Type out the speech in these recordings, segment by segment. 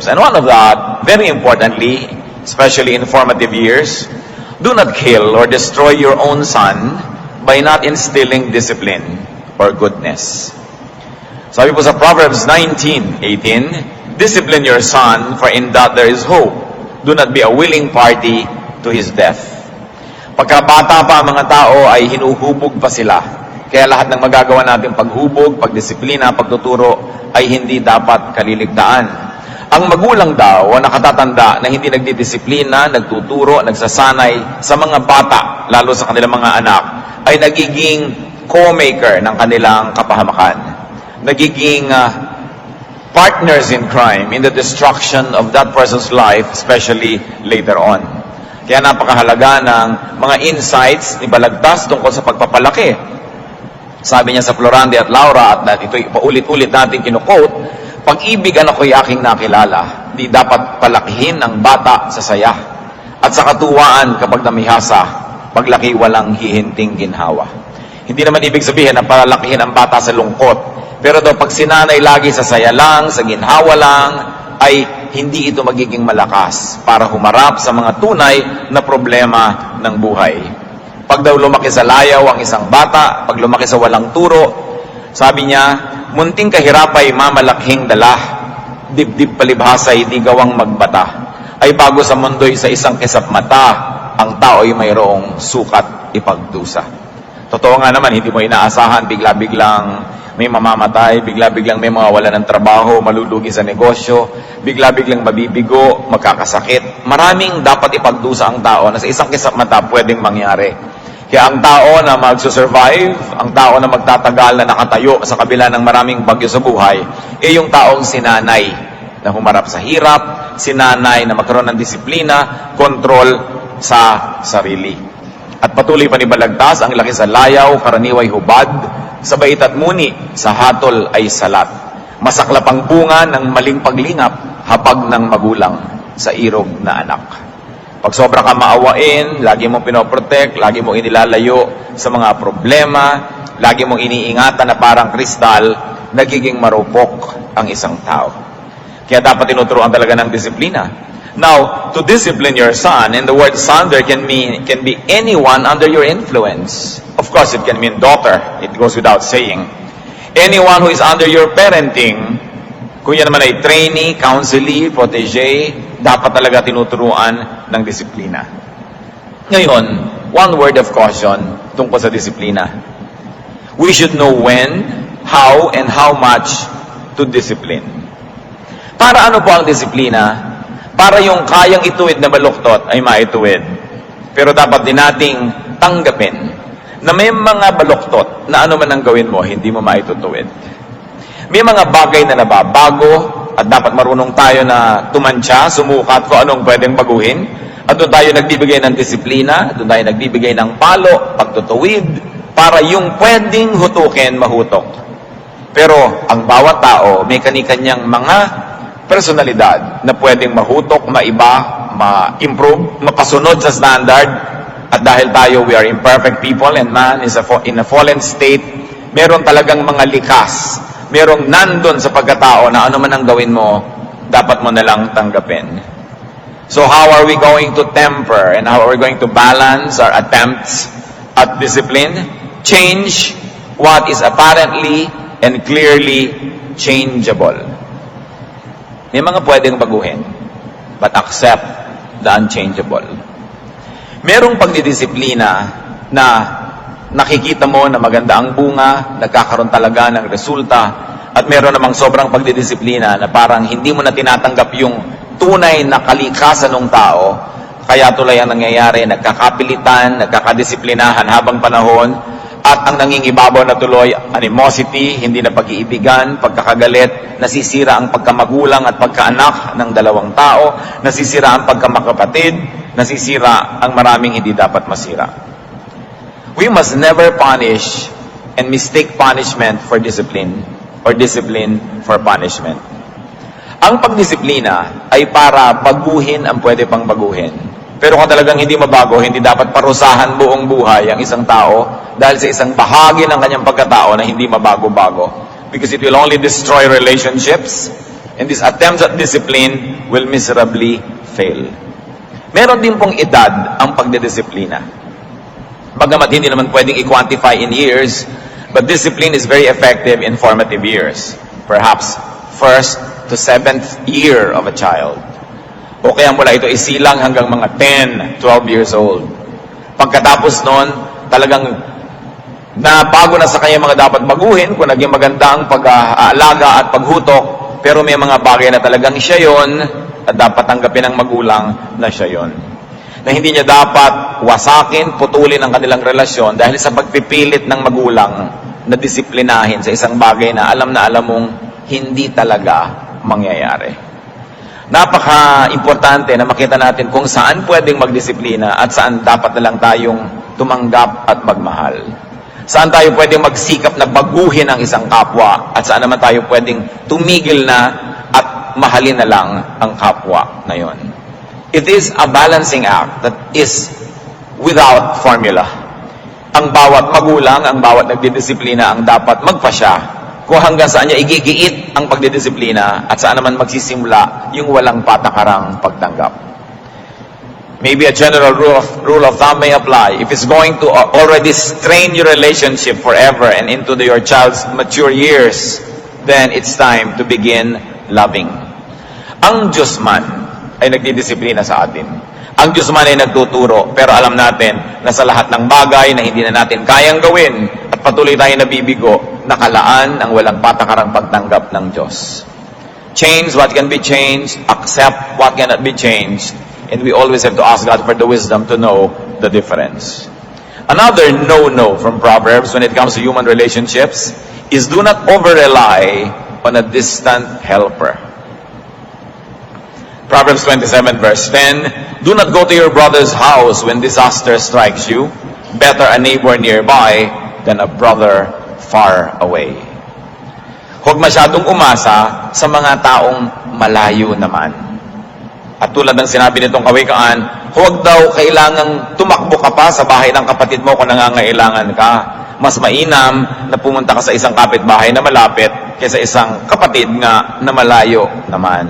relationships. And one of that, very importantly, especially in formative years, do not kill or destroy your own son by not instilling discipline or goodness. Sabi po sa Proverbs 19:18, discipline your son, for in that there is hope. Do not be a willing party to his death. Pagkabata pa ang mga tao ay hinuhubog pa sila. Kaya lahat ng magagawa natin paghubog, pagdisiplina, pagtuturo ay hindi dapat kaliligtaan. Ang magulang daw o nakatatanda na hindi nagdidisiplina, nagtuturo, nagsasanay sa mga bata, lalo sa kanilang mga anak, ay nagiging co-maker ng kanilang kapahamakan. Nagiging partners in crime, in the destruction of that person's life, especially later on. Kaya napakahalaga ng mga insights ni Balagtas tungkol sa pagpapalaki. Sabi niya sa Florante at Laura, at ito paulit-ulit natin kinukote, pag-ibig anak ko'y aking nakilala, di dapat palakihin ang bata sa saya. At sa katuwaan kapag namihasa, paglaki walang hihinting ginhawa. Hindi naman ibig sabihin na palalakihin ang bata sa lungkot. Pero daw pag sinanay lagi sa saya lang, sa ginhawa lang, ay hindi ito magiging malakas para humarap sa mga tunay na problema ng buhay. Pag daw lumaki sa layaw ang isang bata, pag lumaki sa walang turo, sabi niya, munting kahirapay mamalakhing dala, dibdib palibhasay di gawang magbata, ay bago sa mundo'y sa isang kisap mata, ang tao'y mayroong sukat ipagdusa. Totoo nga naman, hindi mo inaasahan, bigla-biglang may mamamatay, bigla-biglang may mawawala ng trabaho, malulugi sa negosyo, bigla-biglang mabibigo, magkakasakit. Maraming dapat ipagdusa ang tao na sa isang kisap mata pwedeng mangyari. Kaya ang tao na magsusurvive, ang tao na magtatagal na nakatayo sa kabila ng maraming bagyo sa buhay, ay yung taong sinanay na humarap sa hirap, sinanay na magkaroon ng disiplina, kontrol sa sarili. At patuloy pa ni Balagtas, ang laki sa layaw, karaniway hubad, sa bait at muni, sa hatol ay salat. Masaklap ang bunga ng maling paglingap, hapag ng magulang sa irog na anak. Pag sobra ka maawain, lagi mong pinoprotect, lagi mong inilalayo sa mga problema, lagi mong iniingatan na parang kristal, nagiging marupok ang isang tao. Kaya dapat tinuturuan talaga ng disiplina. Now, to discipline your son, and the word son there can be anyone under your influence. Of course, it can mean daughter. It goes without saying. Anyone who is under your parenting, kung yan naman ay trainee, counselee, protege, dapat talaga tinuturuan ng disiplina. Ngayon, one word of caution tungkol sa disiplina. We should know when, how, and how much to discipline. Para ano po ang disiplina? Para yung kayang ituwid na baluktot ay maituwid. Pero dapat din nating tanggapin na may mga baluktot na ano man ang gawin mo, hindi mo maitutuwid. May mga bagay na nababago at dapat marunong tayo na tumansya, sumukat kung anong pwedeng baguhin. At doon tayo nagbibigay ng disiplina, doon tayo nagbibigay ng palo, pagtutuwid, para yung pwedeng hutukin, mahutok. Pero ang bawat tao may kani-kanyang mga personalidad na pwedeng mahutok, maiba, ma-improve, mapasunod sa standard. At dahil tayo, we are imperfect people and man is in a fallen state, meron talagang mga likas, merong nandun sa pagkatao na ano man ang gawin mo, dapat mo nalang tanggapin. So how are we going to temper and how are we going to balance our attempts at discipline? Change what is apparently and clearly changeable. May mga pwedeng baguhin, but accept the unchangeable. Merong pagdidisiplina na nakikita mo na maganda ang bunga, nagkakaroon talaga ng resulta, at meron namang sobrang pagdidisiplina na parang hindi mo na tinatanggap yung tunay na kalikasan ng tao, kaya tuloy ang nangyayari, nagkakapilitan, nagkakadisiplinahan habang panahon, at ang nangingibabaw na tuloy, animosity, hindi na pag-iibigan, pagkakagalit, nasisira ang pagkamagulang at pagkaanak ng dalawang tao, nasisira ang pagkamakapatid, nasisira ang maraming hindi dapat masira. We must never punish and mistake punishment for discipline or discipline for punishment. Ang pagdisiplina ay para baguhin ang pwede pang baguhin. Pero kung talagang hindi mabago, hindi dapat parusahan buong buhay ang isang tao dahil sa isang bahagi ng kanyang pagkatao na hindi mabago-bago. Because it will only destroy relationships, And these attempts at discipline will miserably fail. Meron din pong edad ang pagdidisiplina. Bagamat hindi naman pwedeng i-quantify in years, but discipline is very effective in formative years. Perhaps 1st to 7th year of a child. O kaya mula ito isilang hanggang mga 10, 12 years old. Pagkatapos noon, talagang nabago na sa kanya mga dapat baguhin kung naging maganda ang pag-aalaga at paghutok, pero may mga bagay na talagang siya yon at dapat tanggapin ng magulang na siya yon. Na hindi niya dapat wasakin, putulin ang kanilang relasyon dahil sa pagpipilit ng magulang na disiplinahin sa isang bagay na alam mong hindi talaga mangyayari. Napaka-importante na makita natin kung saan pwedeng magdisiplina at saan dapat na lang tayong tumanggap at magmahal. Saan tayo pwedeng magsikap na baguhin ang isang kapwa at saan naman tayo pwedeng tumigil na at mahalin na lang ang kapwa na yon. It is a balancing act that is without formula. Ang bawat magulang, ang bawat nagdidisiplina ang dapat magpasya kung hanggang saan niya igigiit ang pagdidisiplina at saan naman magsisimula yung walang patakarang pagtanggap. Maybe a general rule of thumb may apply. If it's going to already strain your relationship forever and into your child's mature years, then it's time to begin loving. Ang Diyos man ay nagdidisiplina sa atin. Ang Diyos man ay nagtuturo, pero alam natin na sa lahat ng bagay na hindi na natin kayang gawin at patuloy tayo nabibigo, nakalaan ang walang patakarang pagtanggap ng Diyos. Change what can be changed, accept what cannot be changed, and we always have to ask God for the wisdom to know the difference. Another no-no from Proverbs when it comes to human relationships is do not over-rely on a distant helper. Proverbs 27 verse 10, do not go to your brother's house when disaster strikes you. Better a neighbor nearby than a brother far away. Huwag masyadong umasa sa mga taong malayo naman. At tulad ng sinabi nitong kawikaan, huwag daw kailangang tumakbo ka pa sa bahay ng kapatid mo kung nangangailangan ka. Mas mainam na pumunta ka sa isang kapitbahay na malapit kaysa isang kapatid nga na malayo naman.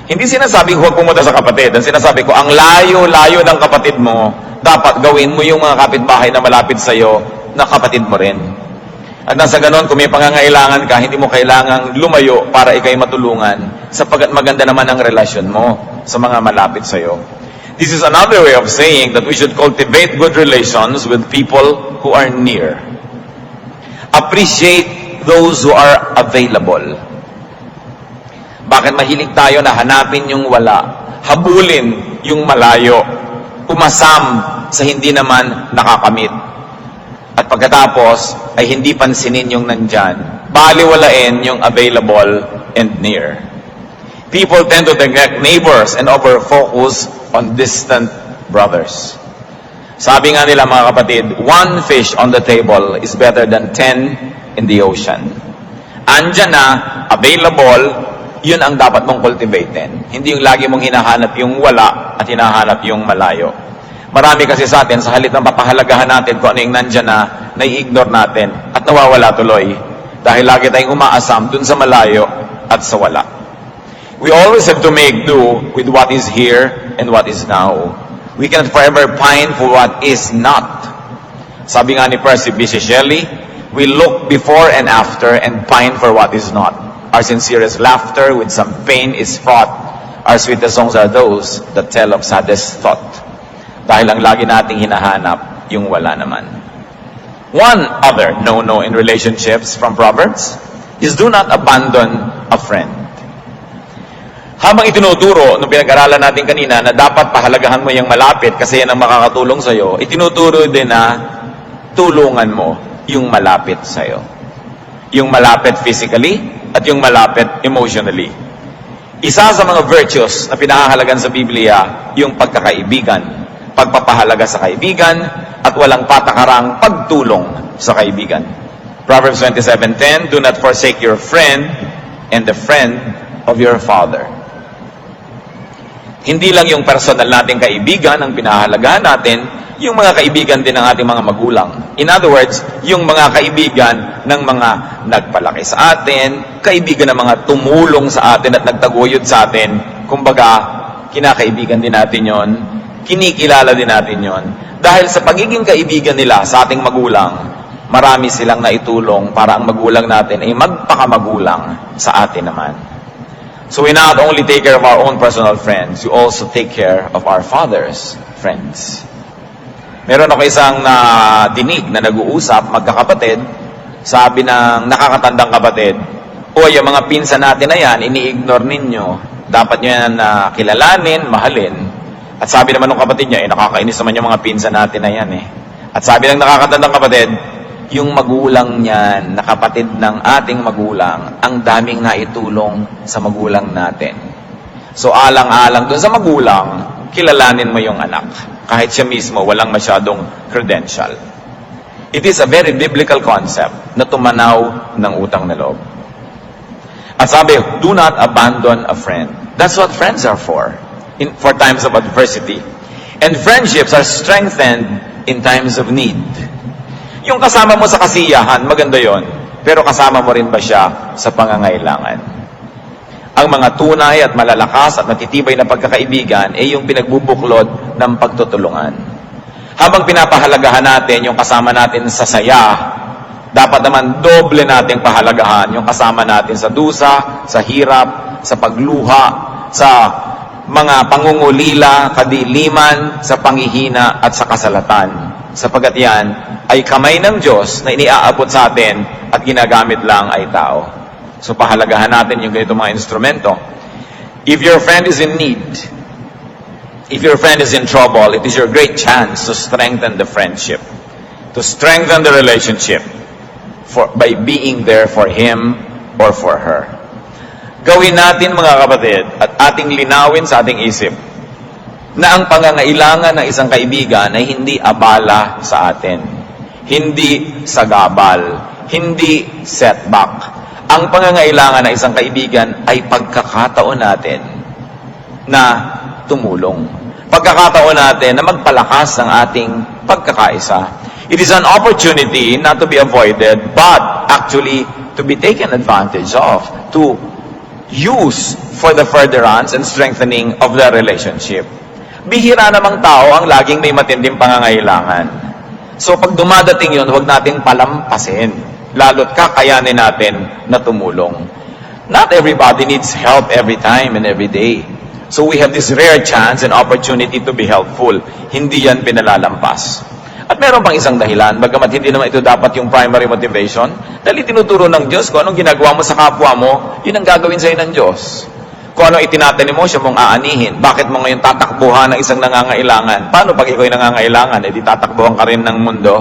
Hindi sinasabing huwag pumunta sa kapatid. Ang sinasabi ko, ang layo-layo ng kapatid mo, dapat gawin mo yung mga kapitbahay na malapit sa iyo na kapatid mo rin. At nasa ganon, kung may pangangailangan ka, hindi mo kailangang lumayo para ikay matulungan sapagkat maganda naman ang relasyon mo sa mga malapit sa iyo. This is another way of saying that we should cultivate good relations with people who are near. Appreciate those who are available. Bakit mahilig tayo na hanapin yung wala, habulin yung malayo, umasam sa hindi naman nakakamit. At pagkatapos ay hindi pansinin yung nandyan, baliwalain yung available and near. People tend to neglect neighbors and over-focus on distant brothers. Sabi nga nila mga kapatid, one fish on the table is better than 10 in the ocean. Andyan na, available, yun ang dapat mong cultivatein. Hindi yung lagi mong hinahanap yung wala at hinahanap yung malayo. Marami kasi sa atin, sa halip ng papahalagahan natin kung ano yung nandyan na, nai-ignore natin at nawawala tuloy. Dahil lagi tayong umaasam dun sa malayo at sa wala. We always have to make do with what is here and what is now. We cannot forever pine for what is not. Sabi nga ni Percy Bysshe Shelley, we look before and after and pine for what is not. Our sincerest laughter with some pain is fraught. Our sweetest songs are those that tell of saddest thought. Dahil ang lagi nating hinahanap, yung wala naman. One other no-no in relationships from Proverbs is do not abandon a friend. Habang itinuturo, nung pinag-aralan natin kanina, na dapat pahalagahan mo yung malapit kasi yan ang makakatulong sa'yo, itinuturo din na tulungan mo yung malapit sa'yo. Yung malapit physically at yung malapit emotionally. Isa sa mga virtues na pinahahalagan sa Biblia, yung pagkakaibigan. Pagpapahalaga sa kaibigan at walang patakarang pagtulong sa kaibigan. Proverbs 27:10, do not forsake your friend and the friend of your father. Hindi lang yung personal nating kaibigan ang pinahahalagahan natin, yung mga kaibigan din ng ating mga magulang. In other words, yung mga kaibigan ng mga nagpalaki sa atin, kaibigan ng mga tumulong sa atin at nagtaguyod sa atin. Kumbaga, kinakaibigan din natin yon, kinikilala din natin yon. Dahil sa pagiging kaibigan nila sa ating magulang, marami silang naitulong para ang magulang natin ay magpakamagulang sa atin naman. So we not only take care of our own personal friends, we also take care of our Father's friends. Meron ako isang dinig na nag-uusap, magkakapatid, sabi ng nakakatandang kapatid, "Oy, yung mga pinsan natin na yan, ini-ignore ninyo. Dapat nyo yan kilalanin, mahalin." At sabi naman ng kapatid niya, nakakainis naman yung mga pinsan natin na yan eh. At sabi ng nakakatandang kapatid, yung magulang niyan, na kapatid ng ating magulang, ang daming naitulong sa magulang natin. So alang-alang dun sa magulang, kilalanin mo yung anak. Kahit siya mismo, walang masyadong credential. It is a very biblical concept na tumanaw ng utang na loob. At sabi, do not abandon a friend. That's what friends are for times of adversity. And friendships are strengthened in times of need. Yung kasama mo sa kasiyahan, maganda yon. Pero kasama mo rin ba siya sa pangangailangan? Ang mga tunay at malalakas at matitibay na pagkakaibigan ay yung pinagbubuklod ng pagtutulungan. Habang pinapahalagahan natin yung kasama natin sa saya, dapat naman doble nating pahalagahan yung kasama natin sa dusa, sa hirap, sa pagluha, sa mga pangungulila, kadiliman, sa panghihina at sa kasalatan. Sapagat yan ay kamay ng Diyos na iniaabot sa atin at ginagamit lang ay tao. So pahalagahan natin yung ganito mga instrumento. If your friend is in need, if your friend is in trouble, it is your great chance to strengthen the friendship, to strengthen the relationship by being there for him or for her. Gawin natin mga kapatid at ating linawin sa ating isip na ang pangangailangan ng isang kaibigan ay hindi abala sa atin, hindi sagabal, hindi setback. Ang pangangailangan ng isang kaibigan ay pagkakataon natin na tumulong. Pagkakataon natin na magpalakas ng ating pagkakaisa. It is an opportunity not to be avoided, but actually to be taken advantage of, to use for the furtherance and strengthening of the relationship. Bihira namang tao ang laging may matinding pangangailangan. So pag dumadating yun, huwag nating palampasin. Lalo't kakayanin natin na tumulong. Not everybody needs help every time and every day. So we have this rare chance and opportunity to be helpful. Hindi yan pinalalampas. At meron pang isang dahilan, bagamat hindi naman ito dapat yung primary motivation, dahil tinuturo ng Diyos kung anong ginagawa mo sa kapwa mo, yun ang gagawin sa'yo ng Diyos. Kung anong itinatanim mo, siya mong aanihin. Bakit mo ngayon tatakbuhan ng isang nangangailangan? Paano pag ikaw ay nangangailangan, edi tatakbuhan ka rin ng mundo?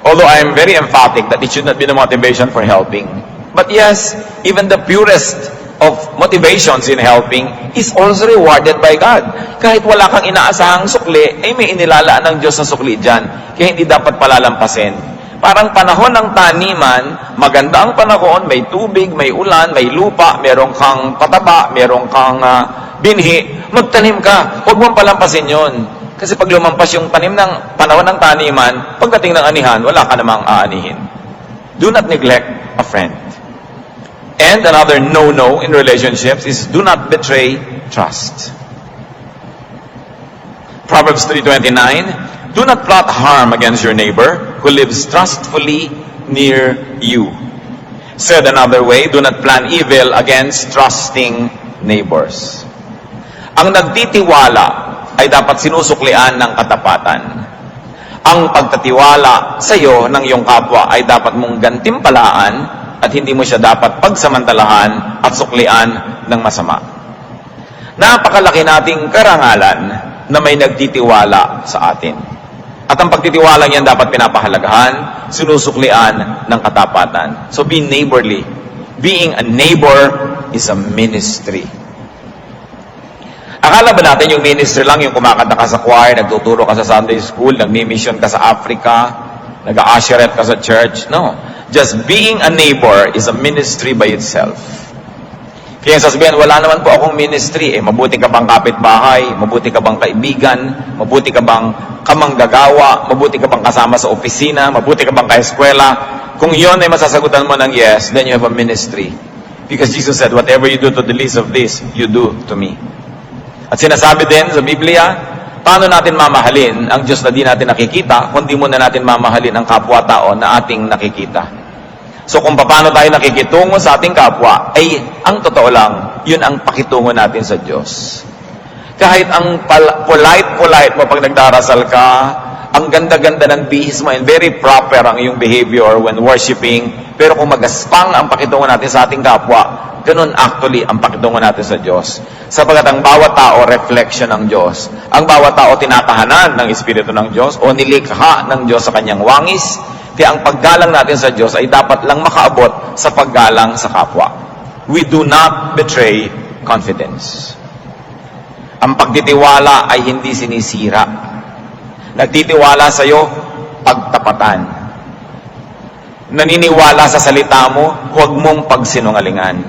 Although I am very emphatic that it should not be the motivation for helping. But yes, even the purest of motivations in helping is also rewarded by God. Kahit wala kang inaasahang sukli, ay may inilalaan ng Diyos na sukli dyan. Kaya hindi dapat palalampasin. Parang panahon ng taniman, maganda ang panahon, may tubig, may ulan, may lupa, merong kang pataba, merong kang binhi, magtanim ka. Huwag mong palampasin yon. Kasi pag lumampas yung panahon ng taniman, pagdating ng anihan, wala ka namang aanihin. Do not neglect a friend. And another no-no in relationships is do not betray trust. Proverbs 3:29, do not plot harm against your neighbor who lives trustfully near you. Said another way, do not plan evil against trusting neighbors. Ang nagtitiwala ay dapat sinusuklian ng katapatan. Ang pagtatiwala sa iyo ng iyong kapwa ay dapat mong gantimpalaan at hindi mo siya dapat pagsamantalahan at suklian ng masama. Napakalaki nating karangalan na may nagtitiwala sa atin. At ang pagtitiwala niyan dapat pinapahalagahan, sinusuklian ng katapatan. So be neighborly. Being a neighbor is a ministry. Akala ba natin yung ministry lang, yung kumakanta ka sa choir, nagtuturo ka sa Sunday school, nagmi-mission ka sa Africa, nag-a-usherette ka sa church? No. Just being a neighbor is a ministry by itself. Kaya sasabihin, wala naman po akong ministry. Mabuti ka bang kapitbahay? Mabuti ka bang kaibigan? Mabuti ka bang ka manggagawa, mabuti ka bang kasama sa opisina, mabuti ka bang kaeskwela. Kung yon ay masasagutan mo ng yes, then you have a ministry. Because Jesus said, whatever you do to the least of this, you do to me. At sinasabi din sa Biblia, paano natin mamahalin ang Diyos na di natin nakikita, kung di muna natin mamahalin ang kapwa-tao na ating nakikita. So kung paano tayo nakikitungo sa ating kapwa, ay ang totoo lang, yun ang pakitungo natin sa Diyos. Kahit ang polite mo pag nagdarasal ka, ang ganda-ganda ng bihis mo and very proper ang iyong behavior when worshiping, pero kung magaspang ang pakitungo natin sa ating kapwa, ganun actually ang pakitungo natin sa Diyos. Sapagat ang bawat tao, reflection ng Diyos. Ang bawat tao, tinatahanan ng Espiritu ng Diyos o nilikha ng Diyos sa kanyang wangis. Kaya ang paggalang natin sa Diyos ay dapat lang makaabot sa paggalang sa kapwa. We do not betray confidence. Ang pagtitiwala ay hindi sinisira. Nagtitiwala sa iyo, pagtapatan. Naniniwala sa salita mo, huwag mong pagsinungalingan.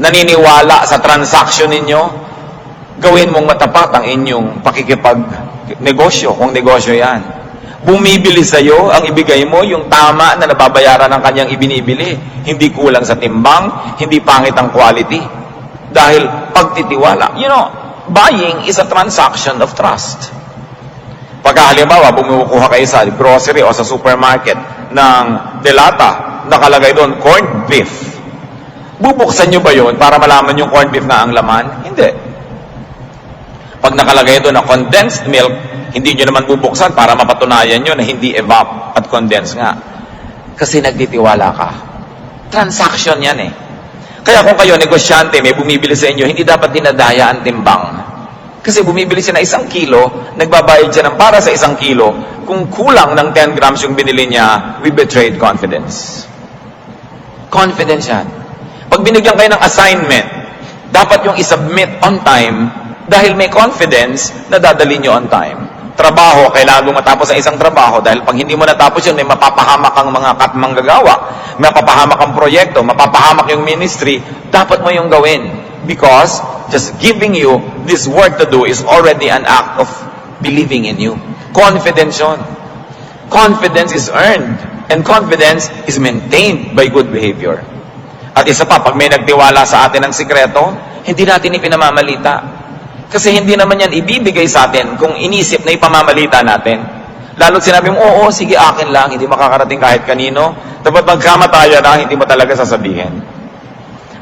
Naniniwala sa transaction ninyo, gawin mong matapat ang inyong pakikipagnegosyo, kung negosyo yan. Bumibili sa iyo, ang ibigay mo, yung tama na nababayaran ng kanyang ibinibili. Hindi kulang sa timbang, hindi pangit ang quality. Dahil pagtitiwala. You know, buying is a transaction of trust. Pagka halimbawa, bumukuha kayo sa grocery o sa supermarket ng delata, nakalagay doon, corned beef. Bubuksan nyo ba yun para malaman yung corned beef na ang laman? Hindi. Pag nakalagay doon na condensed milk, hindi nyo naman bubuksan para mapatunayan nyo na hindi evap at condensed nga. Kasi nagtitiwala ka. Transaction yan eh. Kaya kung kayo, negosyante, may bumibili sa inyo, hindi dapat dinadaya ang timbang. Kasi bumibili siya na 1 kilo, nagbabayad siya ng para sa 1 kilo, kung kulang ng 10 grams yung binili niya, we betrayed confidence. Confidence yan. Pag binigyan kayo ng assignment, dapat yung isubmit on time dahil may confidence na dadali nyo on time. Trabaho, kailangan mo matapos ang isang trabaho dahil pag hindi mo natapos yun, may mapapahamak ang mga manggagawa, mapapahamak ang proyekto, mapapahamak yung ministry, dapat mo yung gawin. Because just giving you this work to do is already an act of believing in you. Confidence yun. Confidence is earned and confidence is maintained by good behavior. At isa pa, pag may nagtiwala sa atin ng sikreto, hindi natin ipinamamalita. Kasi hindi naman yan ibibigay sa atin kung inisip na ipamamalita natin. Lalo't sinabi mo, oo, sige, akin lang, hindi makakarating kahit kanino. Dapat magkamataya na, hindi mo talaga sasabihin.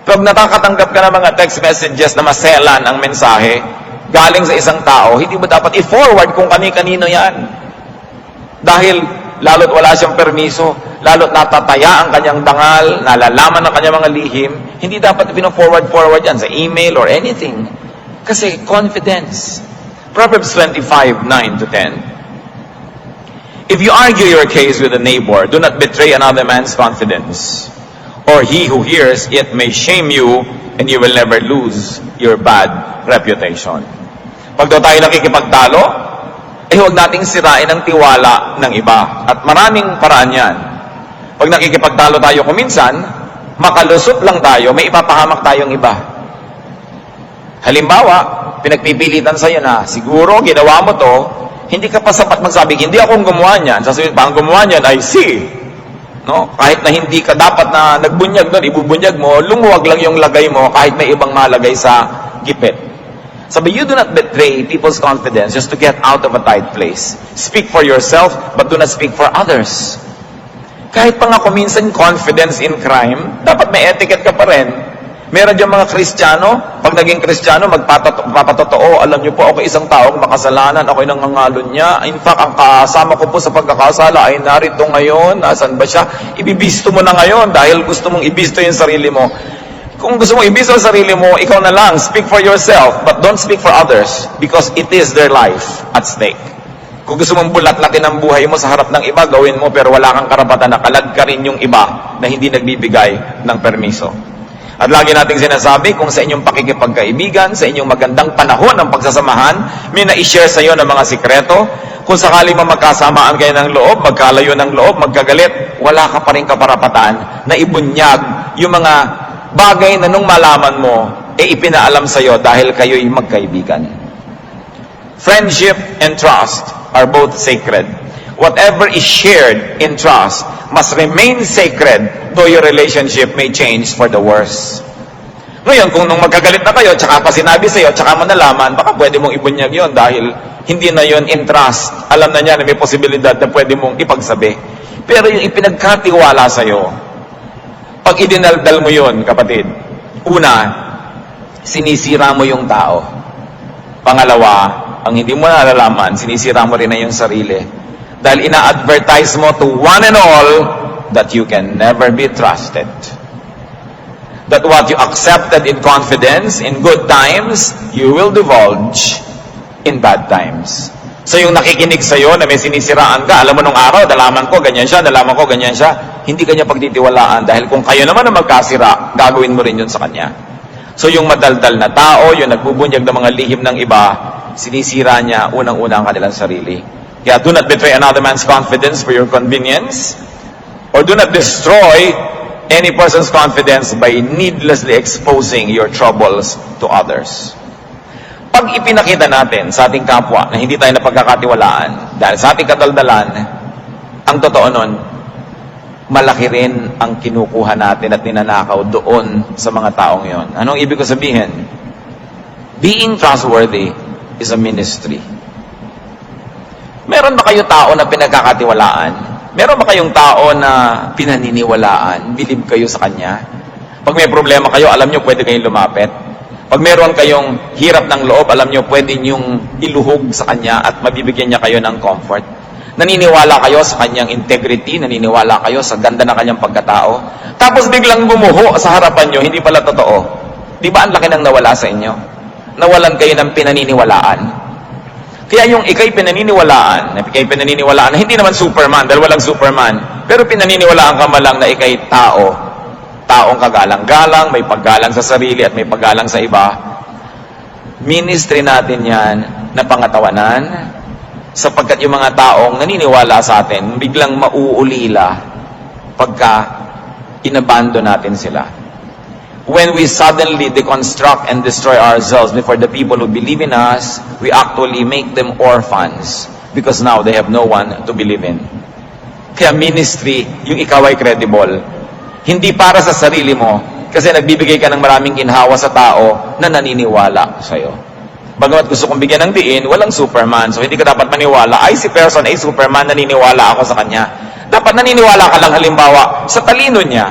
Pag nakakatanggap ka ng mga text messages na maselan ang mensahe, galing sa isang tao, hindi mo dapat i-forward kung kani-kanino yan. Dahil lalo't wala siyang permiso, lalo't natataya ang kanyang dangal, nalalaman ang kanyang mga lihim, hindi dapat pino-forward yan sa email or anything. Kasi confidence. Proverbs 25:9-10. If you argue your case with a neighbor, do not betray another man's confidence. Or he who hears it may shame you, and you will never lose your bad reputation. Pag daw tayo nakikipagtalo, huwag nating sirain ang tiwala ng iba. At maraming paraan yan. Pag nakikipagtalo tayo kuminsan, makalusot lang tayo, may ipapahamak tayong iba. Halimbawa, pinagpipilitan sa'yo na, siguro, ginawa mo to, hindi ka pa sapat magsabi, hindi akong gumawa niyan. Sasabihin pa, ang gumawa niyan ay si. No? Kahit na hindi ka dapat na nagbunyag doon, ibubunyag mo, lumuwag lang yung lagay mo kahit may ibang malagay sa gipit. Sabi, you do not betray people's confidence just to get out of a tight place. Speak for yourself, but do not speak for others. Kahit pa nga kuminsan confidence in crime, dapat may etiquette ka pa rin. Meron dyan mga Kristiyano, pag naging Kristiyano, magpapatotoo, alam niyo po, ako isang taong makasalanan, ako'y nangangalon niya. In fact, ang kasama ko po sa pagkakasala ay narito ngayon, nasan ba siya? Ibibisto mo na ngayon dahil gusto mong ibisto yung sarili mo. Kung gusto mong ibisto ang sarili mo, ikaw na lang, speak for yourself, but don't speak for others because it is their life at stake. Kung gusto mong bulat-latin ang buhay mo sa harap ng iba, gawin mo, pero wala kang karapatan na kalagkarin yung iba na hindi nagbibigay ng permiso. At lagi nating sinasabi, kung sa inyong pakikipagkaibigan, sa inyong magandang panahon ng pagsasamahan, may na-share sa iyo ng mga sikreto, kung sakali man magkasamaan kayo ng loob, magkalayo ng loob, magkagalit, wala ka pa rin kaparapatan na ibunyag yung mga bagay na nung malaman mo, ipinaalam sa iyo dahil kayo'y magkaibigan. Friendship and trust are both sacred. Whatever is shared in trust must remain sacred, though your relationship may change for the worse. Ngayon, kung nung magkagalit na kayo, tsaka pa sinabi sa'yo, tsaka mo nalaman, baka pwede mong ibunyag yon dahil hindi na yon in trust. Alam na niya na may posibilidad na pwede mong ipagsabi. Pero yung ipinagkatiwala sa'yo, pag idinaldal mo yon, kapatid, una, sinisira mo yung tao. Pangalawa, ang hindi mo nalalaman, sinisira mo rin na yung sarili. Dahil ina-advertise mo to one and all that you can never be trusted. That what you accepted in confidence in good times, you will divulge in bad times. So yung nakikinig sa'yo na may sinisiraan ka, alam mo nung araw, nalaman ko ganyan siya, hindi kanya pagtitiwalaan dahil kung kayo naman ang magkasira, gagawin mo rin yun sa kanya. So yung madaldal na tao, yung nagbubunyag ng mga lihim ng iba, sinisira niya unang-una ang kanilang sarili. Kaya do not betray another man's confidence for your convenience, or do not destroy any person's confidence by needlessly exposing your troubles to others. Pag ipinakita natin sa ating kapwa na hindi tayo napagkakatiwalaan dahil sa ating kadaldalan, ang totoo nun, malaki rin ang kinukuha natin at ninanakaw doon sa mga taong yon. Anong ibig ko sabihin? Being trustworthy is a ministry. Meron ba kayo tao na pinagkakatiwalaan? Meron ba kayong tao na pinaniniwalaan? Believe kayo sa kanya? Pag may problema kayo, alam nyo pwede kayong lumapit. Pag meron kayong hirap ng loob, alam nyo pwede nyong iluhog sa kanya at mabibigyan niya kayo ng comfort. Naniniwala kayo sa kanyang integrity, naniniwala kayo sa ganda ng kanyang pagkatao. Tapos biglang gumuho sa harapan nyo, hindi pala totoo. Di ba ang laki nang nawala sa inyo? Nawalan kayo ng pinaniniwalaan. Kaya yung ikay pinaniniwalaan na hindi naman Superman, dahil walang Superman, pero pinaniniwalaan ka malang na ikay tao, taong kagalang-galang, may paggalang sa sarili at may paggalang sa iba. Ministry natin yan na pangatawanan, sapagkat yung mga taong naniniwala sa atin, biglang mauulila pagka inabando natin sila. When we suddenly deconstruct and destroy ourselves before the people who believe in us, we actually make them orphans because now they have no one to believe in. Kaya ministry, yung ikaw ay credible. Hindi para sa sarili mo, kasi nagbibigay ka ng maraming ginhawa sa tao na naniniwala sa'yo. Bagamat gusto kong bigyan ng diin, walang Superman. So hindi ka dapat maniwala, ay si person ay Superman, naniniwala ako sa kanya. Dapat naniniwala ka lang halimbawa sa talino niya.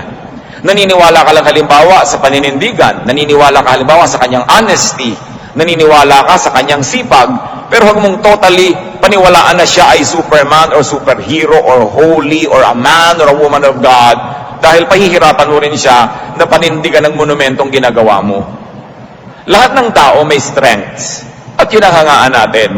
Naniniwala ka lang halimbawa sa paninindigan. Naniniwala ka halimbawa sa kanyang honesty. Naniniwala ka sa kanyang sipag. Pero huwag mong totally paniwalaan na siya ay Superman or superhero or holy or a man or a woman of God dahil pahihirapan mo rin siya na panindigan ng monumentong ginagawa mo. Lahat ng tao may strengths at yun ang hangaan natin.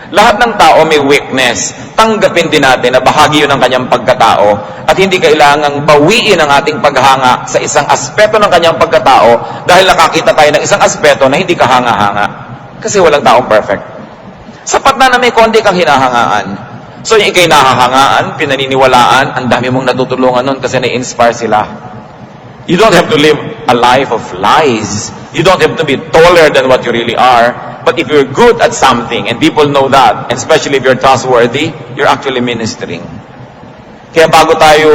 Lahat ng tao may weakness. Tanggapin din natin na bahagi yun ng kanyang pagkatao at hindi kailangang bawiin ang ating paghanga sa isang aspeto ng kanyang pagkatao dahil nakakita tayo ng isang aspeto na hindi kahanga-hanga. Kasi walang taong perfect. Sapat na may konti kang hinahangaan. So yung ikay nahahangaan, pinaniniwalaan, ang dami mong natutulungan nun kasi na-inspire sila. You don't have to live a life of lies. You don't have to be taller than what you really are. But if you're good at something, and people know that, and especially if you're trustworthy, you're actually ministering. Kaya bago tayo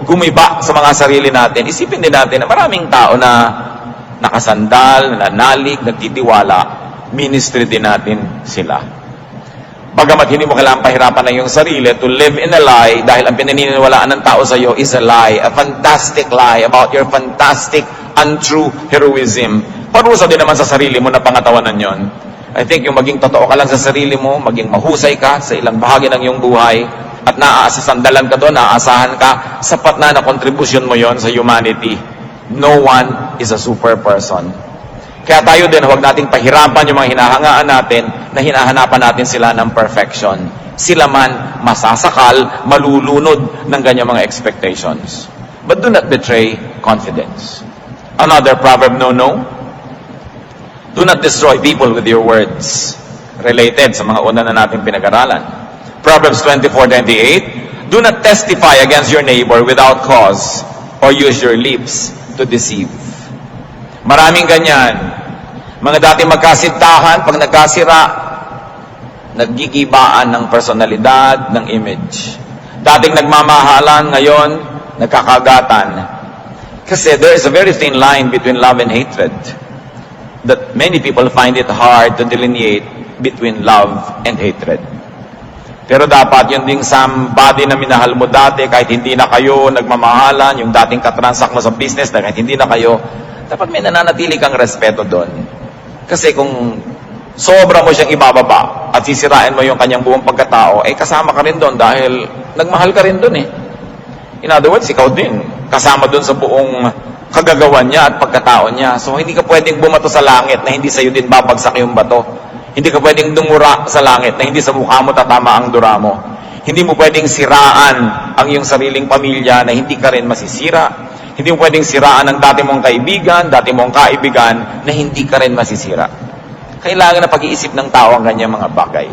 gumiba sa mga sarili natin, isipin din natin na maraming tao na nakasandal, nananalig, nagtitiwala, ministry din natin sila. Bagamat hindi mo kailangan pahirapan na yung sarili to live in a lie dahil ang pinaniniwalaan ng tao sa iyo is a lie, a fantastic lie about your fantastic, untrue heroism. Parusa din naman sa sarili mo na pangatawanan yon. I think yung maging totoo ka lang sa sarili mo, maging mahusay ka sa ilang bahagi ng iyong buhay, at naaasasandalan ka doon, naaasahan ka, sapat na kontribusyon mo yon sa humanity. No one is a super person. Kaya tayo din, huwag nating pahirapan yung mga hinahangaan natin na hinahanapan natin sila ng perfection. Sila man masasakal, malulunod ng ganyang mga expectations. But do not betray confidence. Another proverb, no. Do not destroy people with your words. Related sa mga una na natin pinag-aralan. Proverbs 24:28, do not testify against your neighbor without cause or use your lips to deceive. Maraming ganyan. Mga dating magkasintahan, pag nagkasira, Naggigibaan ng personalidad, ng image. Dating nagmamahalan, ngayon, nagkakagatan. Kasi there is a very thin line between love and hatred that many people find it hard to delineate between love and hatred. Pero dapat yun ding somebody na minahal mo dati, kahit hindi na kayo nagmamahalan, yung dating katransak mo sa business, na kahit hindi na kayo, dapat may nananatili kang respeto doon. Kasi kung sobra mo siyang ibababa at sisirain mo yung kanyang buong pagkatao, kasama ka rin doon dahil nagmahal ka rin doon eh. In other words, ikaw din. Kasama doon sa buong kagagawan niya at pagkatao niya. So, hindi ka pwedeng bumato sa langit na hindi sa'yo din babagsak yung bato. Hindi ka pwedeng dumura sa langit na hindi sa mukha mo tatama ang dura mo. Hindi mo pwedeng siraan ang iyong sariling pamilya na hindi ka rin masisira. Hindi mo pwedeng siraan ang dati mong kaibigan, dati mong kaibigan na hindi ka rin masisira. Kailangan na pag-iisip ng tao ang ganyang mga bagay.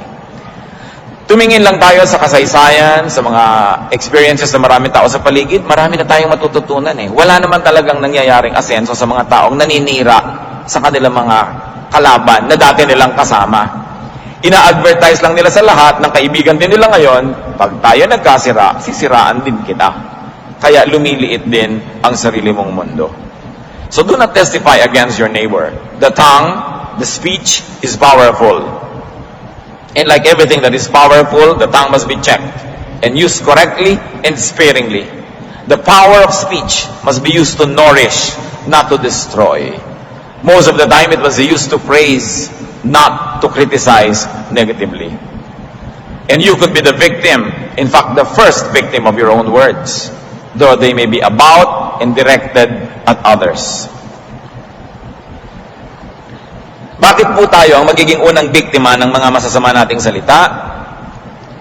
Tumingin lang tayo sa kasaysayan, sa mga experiences ng maraming tao sa paligid, marami na tayong matututunan eh. Wala naman talagang nangyayaring asenso sa mga taong naninira sa kanilang mga kalaban na dati nilang kasama. Ina-advertise lang nila sa lahat ng kaibigan din nila ngayon, pag tayo nagkasira, sisiraan din kita. Kaya lumiliit din ang sarili mong mundo. So do not testify against your neighbor. The tongue, the speech is powerful. And like everything that is powerful, the tongue must be checked and used correctly and sparingly. The power of speech must be used to nourish, not to destroy. Most of the time, it was used to praise, not to criticize negatively. And you could be the victim, in fact, the first victim of your own words, though they may be about and directed at others. Bakit po tayo ang magiging unang biktima ng mga masasama nating salita?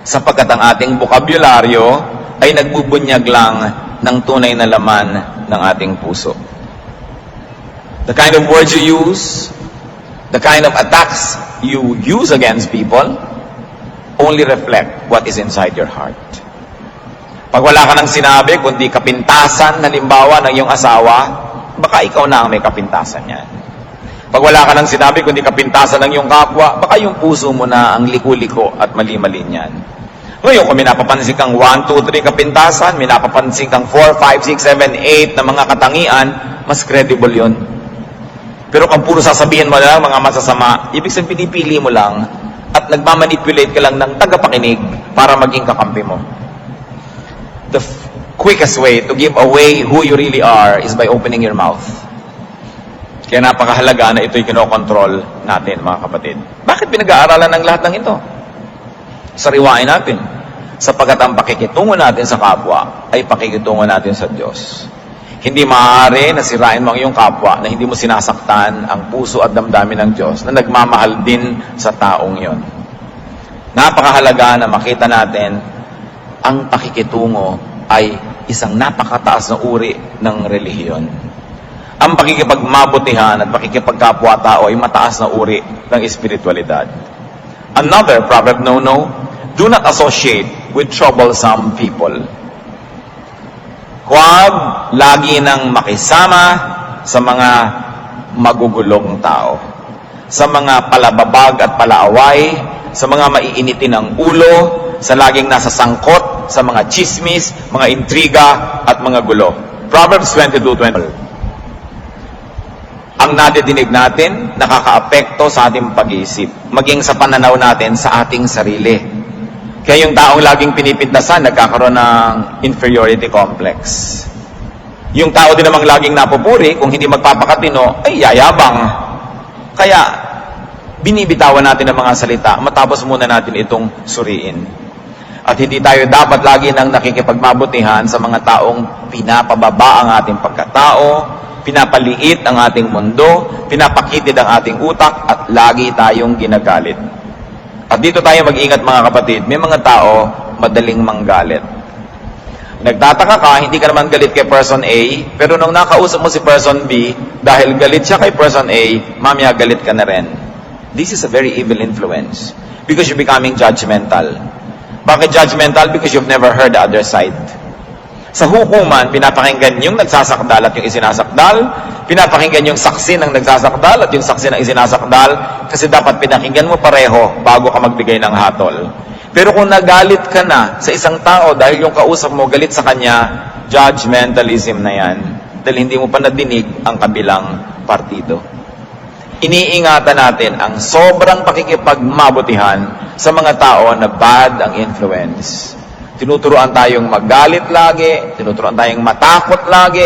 Sapagkat ang ating bokabularyo ay nagbubunyag lang ng tunay na laman ng ating puso. The kind of words you use, the kind of attacks you use against people, only reflect what is inside your heart. Pag wala ka nang sinabi, kundi kapintasan, halimbawa, ng iyong asawa, baka ikaw na ang may kapintasan niyan. Pag wala ka nang sinabi, kundi kapintasan ng iyong kapwa, baka yung puso mo na ang liko-liko at mali-mali niyan. Ngayon, kung minapapansin kang 1, 2, 3 kapintasan, minapapansin kang 4, 5, 6, 7, 8 na mga katangian, mas credible yun. Pero kung puro sasabihin mo lang mga masasama, ibig sabihin pinipili mo lang at nagmamanipulate ka lang ng tagapakinig para maging kakampi mo. The quickest way to give away who you really are is by opening your mouth. Kaya napakahalaga na ito'y kinokontrol natin, mga kapatid. Bakit pinag-aaralan ng lahat ng ito? Sariwain natin. Sapagkat ang pakikitungo natin sa kapwa ay pakikitungo natin sa Diyos. Hindi maaari na sirain mo ang iyong kapwa na hindi mo sinasaktan ang puso at damdamin ng Diyos na nagmamahal din sa taong yon. Napakahalaga na makita natin ang pakikitungo ay isang napakataas na uri ng relihiyon. Ang pakikipagmabutihan at pakikipagkapwa-tao ay mataas na uri ng espiritualidad. Another proverb no, do not associate with troublesome people. Huwag lagi nang makisama sa mga magugulong tao, sa mga palababag at palaaway, sa mga maiinitin ng ulo, sa laging nasa sangkot, sa mga chismis, mga intriga at mga gulo. Proverbs 22:20. Ang nadidinig natin, nakakaapekto sa ating pag-iisip, maging sa pananaw natin sa ating sarili. Kaya yung taong laging pinipintasan, nagkakaroon ng inferiority complex. Yung tao din namang laging napupuri, kung hindi magpapakatino, ay yayabang. Kaya, binibitawan natin ang mga salita, matapos muna natin itong suriin. At hindi tayo dapat lagi nang nakikipagmabutihan sa mga taong pinapababa ang ating pagkatao, pinapaliit ang ating mundo, pinapakitid ang ating utak, at lagi tayong ginagalit. At dito tayo mag-ingat, mga kapatid, may mga tao madaling manggalit. Nagtataka ka, hindi ka naman galit kay person A, pero nung nakausap mo si person B, dahil galit siya kay person A, mamaya galit ka na rin. This is a very evil influence because you're becoming judgmental. Bakit judgmental? Because you've never heard the other side. Sa hukuman, pinapakinggan yung nagsasakdal at yung isinasakdal, pinapakinggan yung saksi ng nagsasakdal at yung saksi ng isinasakdal, kasi dapat pinakinggan mo pareho bago ka magbigay ng hatol. Pero kung nagalit ka na sa isang tao dahil yung kausap mo galit sa kanya, judgmentalism na yan. Dahil hindi mo pa nadinig ang kabilang partido. Iniingatan natin ang sobrang pakikipagmabutihan sa mga tao na bad ang influence. Tinuturuan tayong magalit lagi, tinuturuan tayong matakot lagi.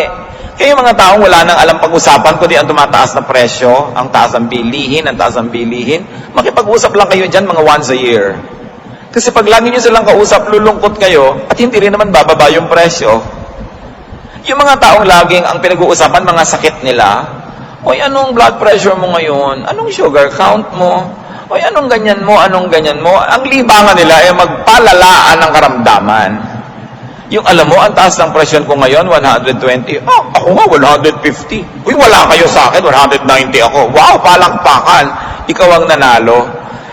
Kaya yung mga taong wala nang alam pag-usapan, kundi ang tumataas na presyo, ang taas ng bilihin, makipag-usap lang kayo dyan mga once a year. Kasi pag lagi nyo silang kausap, lulungkot kayo, at hindi rin naman bababa yung presyo. Yung mga taong laging ang pinag-uusapan, mga sakit nila, oy, anong blood pressure mo ngayon? Anong sugar count mo? Oy, anong ganyan mo? Ang libangan nila ay magpalalaan ng karamdaman. Yung alam mo, ang taas ng presyon ko ngayon, 120. Oh, ako nga, 150. Uy, wala kayo sa akin, 190 ako. Wow, palakpakan. Ikaw ang nanalo.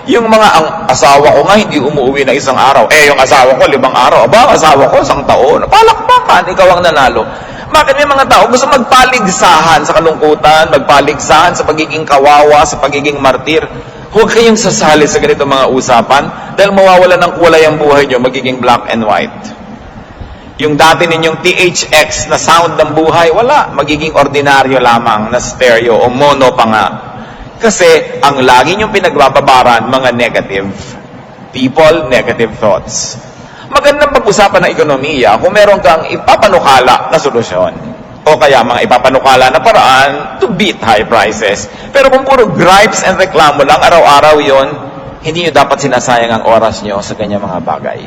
Yung ang asawa ko nga, hindi umuwi na isang araw. Yung asawa ko, 5 araw. Aba, ang asawa ko, 1 taon. Palakpakan, ikaw ang nanalo. Bakit may mga tao gusto magpaligsahan sa kalungkutan, magpaligsahan sa pagiging kawawa, sa pagiging martir? Huwag kayong sasali sa ganito mga usapan dahil mawawala ng kulay ang buhay nyo, magiging black and white. Yung dati ninyong THX na sound ng buhay, wala. Magiging ordinaryo lamang na stereo o mono pa nga. Kasi ang lagi nyong pinagbababaran, mga negative people, negative thoughts. Magandang pag-usapan ng ekonomiya kung meron kang ipapanukala na solusyon. O kaya mga ipapanukala na paraan to beat high prices. Pero kung puro gripes and reklamo lang, araw-araw yon, hindi nyo dapat sinasayang ang oras nyo sa kanya mga bagay.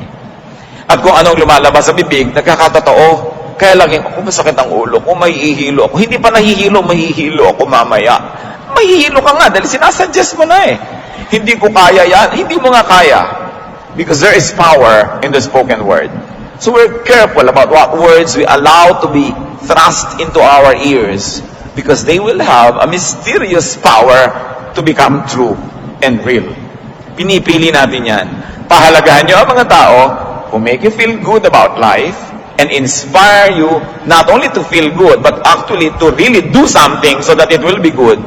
At kung anong lumalabas sa bibig, nagkakatotoo. Kaya laging, ako masakit ang ulo ko, mahihilo ako. Hindi pa mahihilo ako mamaya. Mahihilo ka nga dahil sinasuggest mo na eh. Hindi ko kaya yan. Hindi mo nga kaya. Because there is power in the spoken word. So we're careful about what words we allow to be thrust into our ears because they will have a mysterious power to become true and real. Pinipili natin yan. Pahalagahan nyo ang mga tao who make you feel good about life and inspire you not only to feel good but actually to really do something so that it will be good.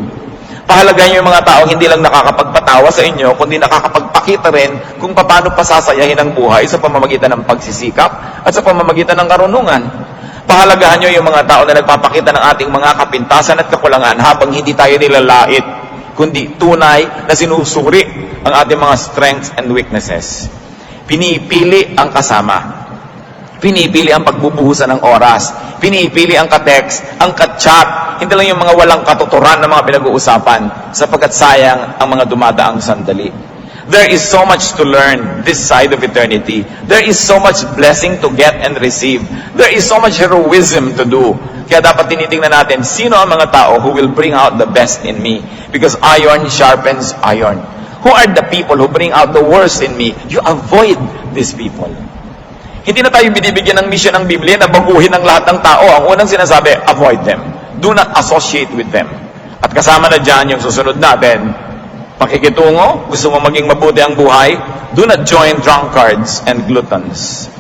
Pahalagahan nyo yung mga taong hindi lang nakakapagpatawa sa inyo, kundi nakakapagpakita rin kung paano pasasayahin ang buhay sa pamamagitan ng pagsisikap at sa pamamagitan ng karunungan. Pahalagahan nyo yung mga tao na nagpapakita ng ating mga kapintasan at kakulangan habang hindi tayo nilalait, kundi tunay na sinusuri ang ating mga strengths and weaknesses. Pinipili ang kasama. Pinipili ang pagbubuhusan ng oras. Pinipili ang ka-text, ang ka-chat. Hindi lang yung mga walang katuturan na mga pinag-uusapan sapagkat sayang ang mga dumadaang sandali. There is so much to learn this side of eternity. There is so much blessing to get and receive. There is so much heroism to do. Kaya dapat tinitingnan natin sino ang mga tao who will bring out the best in me. Because iron sharpens iron. Who are the people who bring out the worst in me? You avoid these people. Hindi na tayo binibigyan ng mission ng Biblia na baguhin ang lahat ng tao. Ang unang sinasabi, avoid them. Do not associate with them. At kasama na dyan yung susunod natin, pakikitungo, gusto mo maging mabuti ang buhay, do not join drunkards and gluttons.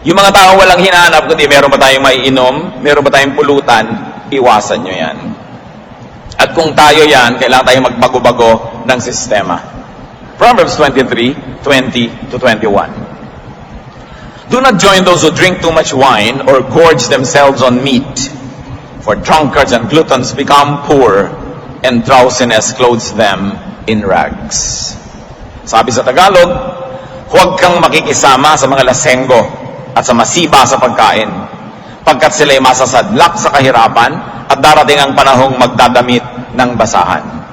Yung mga tao walang hinahanap, kundi meron ba tayong maiinom, meron ba tayong pulutan, iwasan nyo yan. At kung tayo yan, kailangan tayong magbago-bago ng sistema. Proverbs 23:20-21. Do not join those who drink too much wine or gorge themselves on meat, for drunkards and gluttons become poor, and drowsiness clothes them in rags. Sabi sa Tagalog, huwag kang makikisama sa mga lasenggo at sa masiba sa pagkain, pagkat sila'y masasadlak sa kahirapan at darating ang panahong magdadamit ng basahan.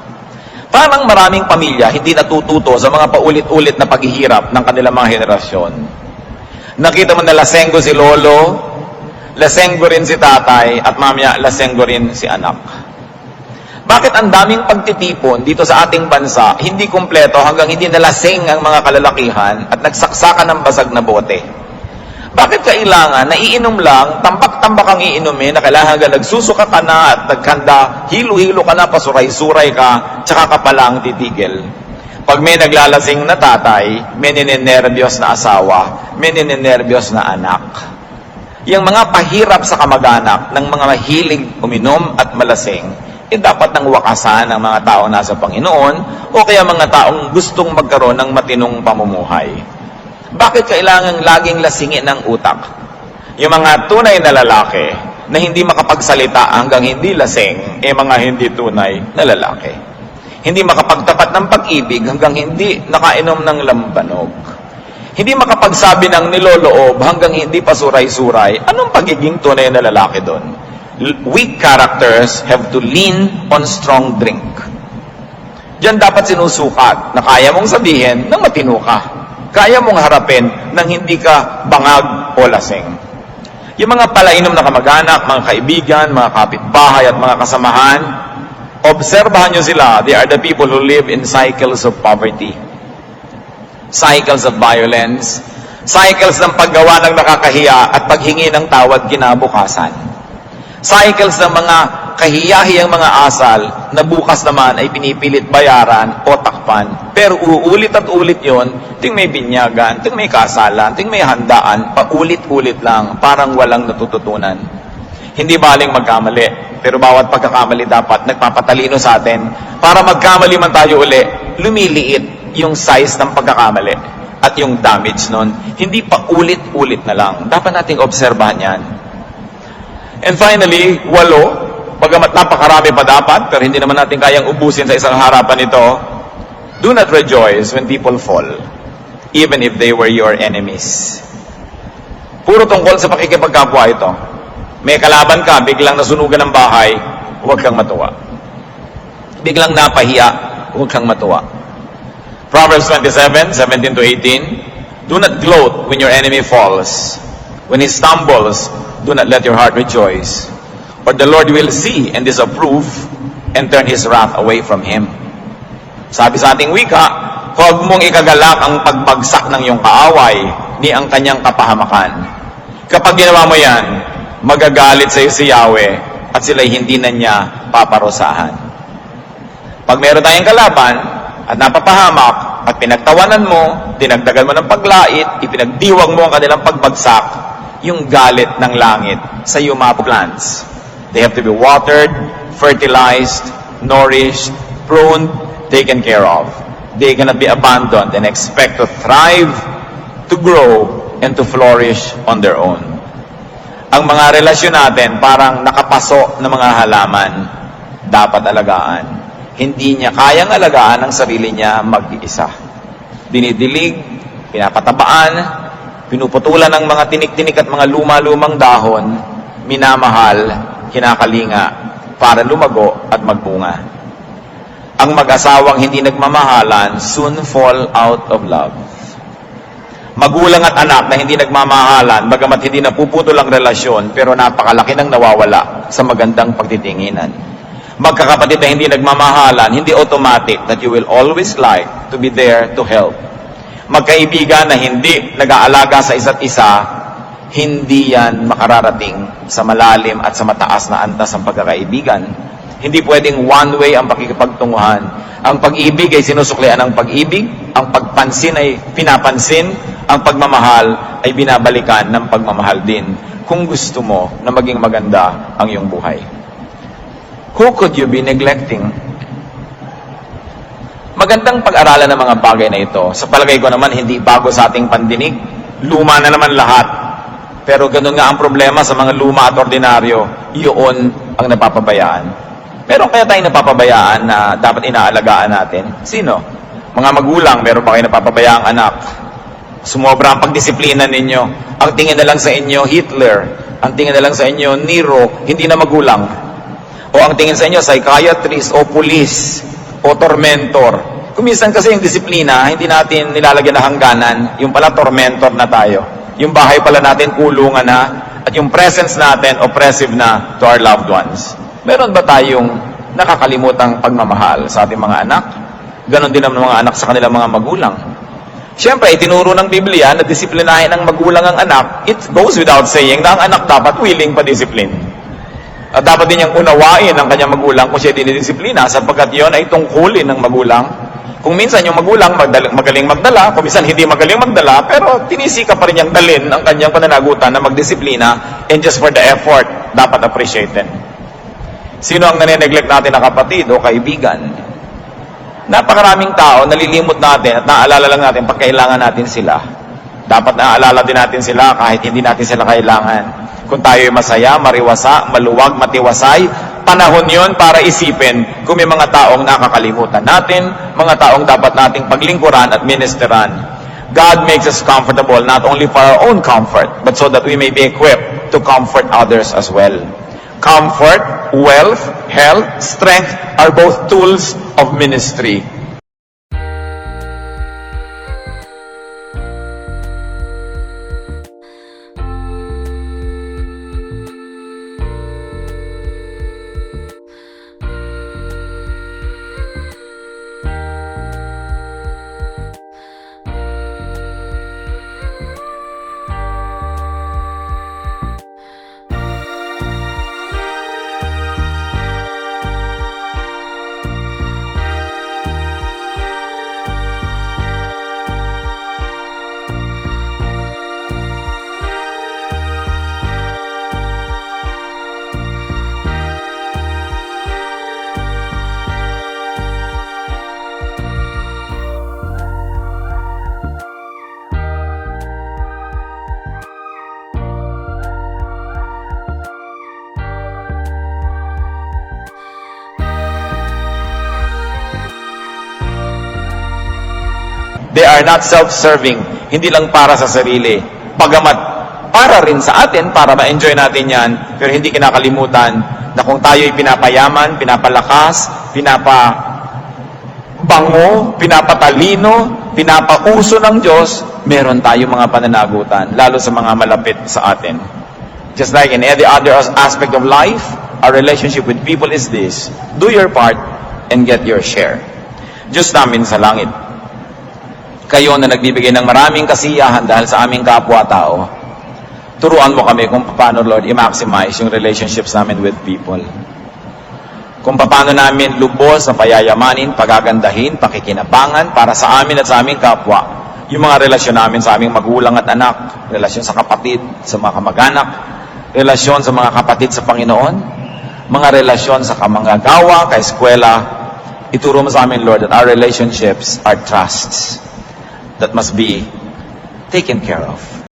Parang maraming pamilya hindi natututo sa mga paulit-ulit na paghihirap ng kanilang mga henerasyon. Nakita mo na lasenggo si lolo, lasenggo rin si tatay, at mamaya lasenggo rin si anak. Bakit ang daming pagtitipon dito sa ating bansa, hindi kumpleto hanggang hindi nalasing ang mga kalalakihan at nagsaksakan ng basag na bote? Bakit kailangan, naiinom lang, tambak-tambak ang iinumin, na kailangan hanggang nagsusuka ka na at nagkanda, hilo-hilo ka na, pasuray-suray ka, tsaka ka palang titigil? Pag may naglalasing na tatay, may ninenervyos na asawa, may ninenervyos na anak. Yung mga pahirap sa kamag-anak ng mga mahilig uminom at malasing, dapat nang wakasan ng mga tao nasa Panginoon o kaya mga taong gustong magkaroon ng matinong pamumuhay. Bakit kailangan laging lasingin ng utak? Yung mga tunay na lalaki na hindi makapagsalita hanggang hindi lasing, mga hindi tunay na lalaki. Hindi makapagtapat ng pag-ibig hanggang hindi nakainom ng lambanog. Hindi makapagsabi ng niloloob hanggang hindi pasuray-suray. Anong pagiging tunay na lalaki doon? Weak characters have to lean on strong drink. Diyan dapat sinusukat na kaya mong sabihin na matino ka. Kaya mong harapin nang hindi ka bangag o lasing. Yung mga palainom na kamag-anak, mga kaibigan, mga kapitbahay at mga kasamahan, obserbahan nyo sila. They are the people who live in cycles of poverty. Cycles of violence. Cycles ng paggawa ng nakakahiya at paghingi ng tawad kinabukasan. Cycles ng mga kahiyahiyang mga asal na bukas naman ay pinipilit bayaran o takpan. Pero uulit at ulit yon, ting may binyagan, ting may kasalan, ting may handaan, paulit-ulit lang, parang walang natututunan. Hindi baling magkamali, pero bawat pagkakamali dapat nagpapatalino sa atin. Para magkamali man tayo uli, lumiliit yung size ng pagkakamali at yung damage nun. Hindi pa ulit-ulit na lang. Dapat nating obserbahan yan. And finally, 8, pagamat napakarami pa dapat, pero hindi naman natin kayang ubusin sa isang harapan ito, do not rejoice when people fall, even if they were your enemies. Puro tungkol sa pakikipagkapwa ito. May kalaban ka, biglang nasunugan ng bahay, huwag kang matuwa. Biglang napahiya, huwag kang matuwa. Proverbs 27:17 to 18, do not gloat when your enemy falls. When he stumbles, do not let your heart rejoice. For the Lord will see and disapprove and turn His wrath away from him. Sabi sa ating wika, huwag mong ikagalak ang pagbagsak ng iyong kaaway ni ang kanyang kapahamakan. Kapag ginawa mo yan, magagalit sa iyo si Yahweh at sila'y hindi na niya paparusahan. Pag meron tayong kalaban at napapahamak at pinagtawanan mo, dinagdagan mo ng paglait, ipinagdiwang mo ang kanilang pagbagsak, yung galit ng langit sa iyo mga plants. They have to be watered, fertilized, nourished, pruned, taken care of. They cannot be abandoned and expect to thrive, to grow, and to flourish on their own. Ang mga relasyon natin parang nakapaso ng mga halaman, dapat alagaan. Hindi niya kayang alagaan ang sarili niya mag-iisa. Dinidilig, pinapatabaan, pinuputulan ng mga tinik-tinik at mga luma-lumang dahon, minamahal, kinakalinga, para lumago at magbunga. Ang mag-asawang hindi nagmamahalan soon fall out of love. Magulang at anak na hindi nagmamahalan, bagamat hindi napuputol ang relasyon, pero napakalaki ng nawawala sa magandang pagtitinginan. Magkakapatid na hindi nagmamahalan, hindi automatic that you will always like to be there to help. Magkaibigan na hindi nag-aalaga sa isa't isa, hindi yan makararating sa malalim at sa mataas na antas ng pagkakaibigan. Hindi pwedeng one way ang pakikipagtunguhan. Ang pag-ibig ay sinusuklian ng pag-ibig, ang pagpansin ay pinapansin, ang pagmamahal ay binabalikan ng pagmamahal din kung gusto mo na maging maganda ang iyong buhay. Who could you be neglecting? Magandang pag-aralan ng mga bagay na ito. Sa palagay ko naman, hindi bago sa ating pandinig. Luma na naman lahat. Pero ganun nga ang problema sa mga luma at ordinaryo. Iyon ang napapabayaan. Meron kaya tayong napapabayaan na dapat inaalagaan natin? Sino? Mga magulang, meron ba kayo napapabayaang anak? Sumobra ang pagdisiplina ninyo. Ang tingin na lang sa inyo, Hitler. Ang tingin na lang sa inyo, Nero. Hindi na magulang. O ang tingin sa inyo, psychiatrist o police o tormentor. Kuminsan kasi yung disiplina, hindi natin nilalagyan na hangganan. Yung pala tormentor na tayo. Yung bahay pala natin kulungan na. At yung presence natin oppressive na to our loved ones. Meron ba tayong nakakalimutang pagmamahal sa ating mga anak? Ganon din ang mga anak sa kanilang mga magulang. Siyempre, itinuro ng Biblia na disiplinahin ng magulang ang anak. It goes without saying na ang anak dapat willing pa-discipline. At dapat din niyang unawain ang kanyang magulang kung siya dinidisiplina sapagkat yon ay tungkulin ng magulang. Kung minsan yung magulang magaling magdala, kung minsan hindi magaling magdala, pero tinisika pa rin niyang dalin ang kanyang pananagutan na magdisiplina, and just for the effort, dapat appreciated. Sino ang nane-neglect natin na kapatid o kaibigan? Napakaraming tao, nalilimot natin at naaalala lang natin pag kailangan natin sila. Dapat naaalala din natin sila kahit hindi natin sila kailangan. Kung tayo'y masaya, mariwasa, maluwag, matiwasay, panahon yon para isipin kung may mga taong nakakalimutan natin, mga taong dapat nating paglingkuran at ministeran. God makes us comfortable not only for our own comfort, but so that we may be equipped to comfort others as well. Comfort, wealth, health, strength are both tools of ministry. They are not self-serving, hindi lang para sa sarili. Bagamat para rin sa atin, para ma-enjoy natin yan, pero hindi kinakalimutan na kung tayo'y pinapayaman, pinapalakas, pinapabango, pinapatalino, pinapauso ng Diyos, meron tayong mga pananagutan, lalo sa mga malapit sa atin. Just like in every other aspect of life, our relationship with people is this: do your part and get your share. Diyos namin sa langit, kayo na nagbibigay ng maraming kasiyahan dahil sa aming kapwa-tao, turuan mo kami kung paano, Lord, i-maximize yung relationships namin with people. Kung paano namin lubos na payayamanin, pagagandahin, pakikinabangan para sa amin at sa aming kapwa. Yung mga relasyon namin sa aming magulang at anak, relasyon sa kapatid, sa mga kamag-anak, relasyon sa mga kapatid sa Panginoon, mga relasyon sa kamanggagawa, kaeskwela. Ituro mo sa amin, Lord, that our relationships are trusts that must be taken care of.